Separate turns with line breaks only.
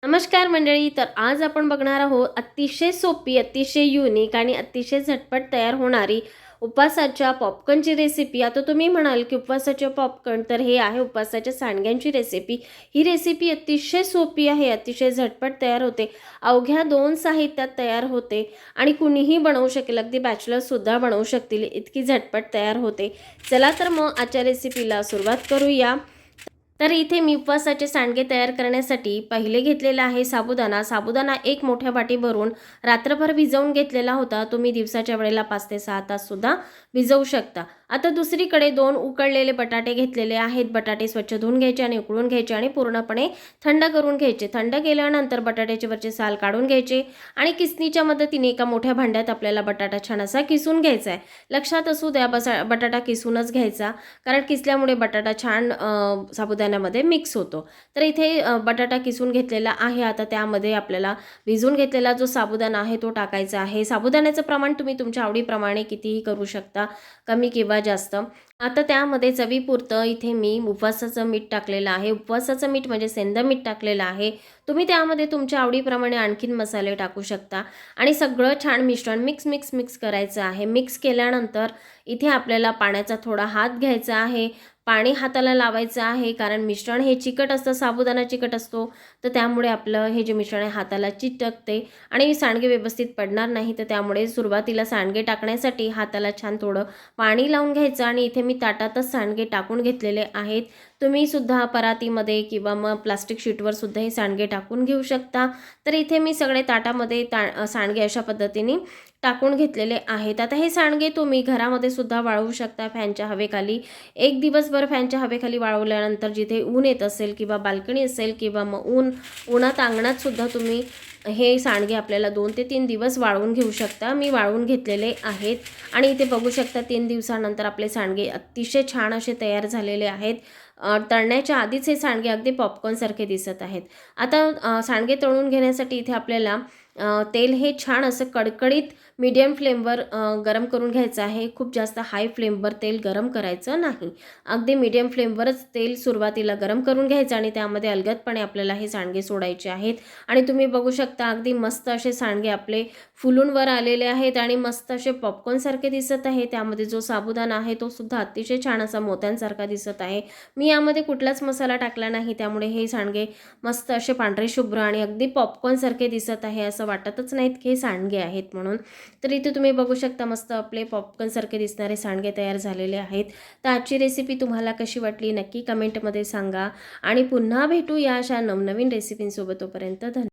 नमस्कार मंडळी. तर आज आपण बघणार आहोत अतिशय सोपी, अतिशय युनिक आणि अतिशय झटपट तयार होणारी उपवासाच्या पॉपकॉर्नची रेसिपी. आता तुम्ही म्हणाल की उपवासाचे पॉपकॉर्न, तर हे आहे उपवासाच्या सांडग्यांची रेसिपी. ही रेसिपी अतिशय सोपी आहे, अतिशय झटपट तयार होते. अवघ्या 2 साहित्यात तयार होते आणि कुणीही बनवू शकेल, अगदी बॅचलर्ससुद्धा बनवू शकतील, इतकी झटपट तयार होते. चला तर मग आजच्या रेसिपीला सुरुवात करूया. तर इथे मी उपवासाचे सांडगे तयार करण्यासाठी पहिले घेतलेला आहे साबुदाणा. साबुदाणा एक मोठ्या वाटी भरून रात्रभर भिजवून घेतलेला होता. तुम्ही दिवसाच्या वेळेला 5 ते 6 ताससुद्धा भिजवू शकता. आता दुसरीकडे 2 उकळलेले बटाटे घेतलेले आहेत. बटाटे स्वच्छ धुवून घ्यायचे आणि उकळून घ्यायचे आणि पूर्णपणे थंड करून घ्यायचे. थंड केल्यानंतर बटाट्याचे वरचे साल काढून घ्यायचे आणि किसणीच्या मदतीने एका मोठ्या भांड्यात आपल्याला बटाटा छान असा किसून घ्यायचा आहे. लक्षात असू द्या, बटाटा किसूनच घ्यायचा, कारण किसल्यामुळे बटाटा छान साबुदाण्यामध्ये मिक्स होतो. तर इथे बटाटा किसून घेतलेला आहे. आता त्यामध्ये आपल्याला भिजवून घेतलेला जो साबुदाणा आहे तो टाकायचा आहे. साबुदाण्याचं प्रमाण तुम्ही तुमच्या आवडीप्रमाणे कितीही करू शकता, कमी किंवा जास्त. आता त्यामध्ये चवीपुरतं इथे मी उपवासाचं मीठ टाकलेलं आहे. उपवासाचं मीठ म्हणजे सेंधं मीठ टाकलेलं आहे. तुम्ही त्यामध्ये तुमच्या आवडीप्रमाणे आणखीन मसाले टाकू शकता आणि सगळं छान मिश्रण मिक्स करायचं आहे. मिक्स केल्यानंतर इथे आपल्याला पाण्याचा थोडा हात घ्यायचा आहे. पाणी हाताला लावायचं आहे, कारण मिश्रण हे चिकट असतं, साबुदाणा चिकट असतो, तर त्यामुळे आपलं हे जे मिश्रण आहे हाताला चिटकते आणि सांडगे व्यवस्थित पडणार नाही. तर त्यामुळे सुरुवातीला सांडगे टाकण्यासाठी हाताला छान थोडं पाणी लावून घ्यायचं आणि इथे मी ताटातच सांडगे टाकून घेतलेले आहेत. तुम्ही सुद्धा परातीमध्ये किंवा मग प्लास्टिक शीटवर सुद्धा हे सांडगे टाकून घेऊ शकता. तर इथे मी सगळे ताटामध्ये सांडगे अशा पद्धतीने टाकून घेतलेले आहेत. आता हे सांडगे तुम्ही घरामध्ये सुद्धा वाळवू शकता फॅनच्या हवेखाली. एक दिवसभर फॅनच्या हवेखाली वाळवल्यानंतर जिथे ऊन येत असेल किंवा बाल्कनी असेल किंवा मग उन्हात अंगणात सुद्धा तुम्ही हे सांडगे आपल्याला 2 ते 3 दिवस वाळवून घेऊ शकता. मी वाळवून घेतलेले आहेत आणि इथे बघू शकता 3 दिवसानंतर आपले सांडगे अतिशय छान असे तयार झालेले आहेत. तळण्याच्या आधीच हे सांडगे अगदी पॉपकॉर्नसारखे दिसत आहेत. आता सांडगे तळून घेण्यासाठी इथे आपल्याला तेल हे छान असं कडकडीत मीडियम फ्लेमवर गरम करून घ्यायचं आहे. खूप जास्त हाय फ्लेमवर तेल गरम करायचं नाही. अगदी मीडियम फ्लेमवरच तेल सुरुवातीला गरम करून घ्यायचं आणि त्यामध्ये अलगदपणे आपल्याला हे सांडगे सोडायचे आहेत. आणि तुम्ही बघू शकता अगदी मस्त असे सांडगे आपले फुलून वर आलेले आहेत आणि मस्त असे पॉपकॉर्नसारखे दिसत आहे. त्यामध्ये जो साबुदाणा आहे तो सुद्धा अतिशय छान असा मोत्यांसारखा दिसत आहे. मी यामध्ये कुठलाच मसाला टाकला नाही, त्यामुळे हे सांडगे मस्त असे पांढरे शुभ्र आणि अगदी पॉपकॉर्नसारखे दिसत आहे. असं वाटतच नाहीत की हे सांडगे आहेत म्हणून. तर इथे तुम्ही बघू शकता मस्त आपले पॉपकॉर्नसारखे दिसणारे सांडगे तयार झालेले आहेत. तर आजची रेसिपी तुम्हाला कशी वाटली नक्की कमेंटमध्ये सांगा आणि पुन्हा भेटूया अशा नवनवीन रेसिपींसोबत. तोपर्यंत धन्यवाद.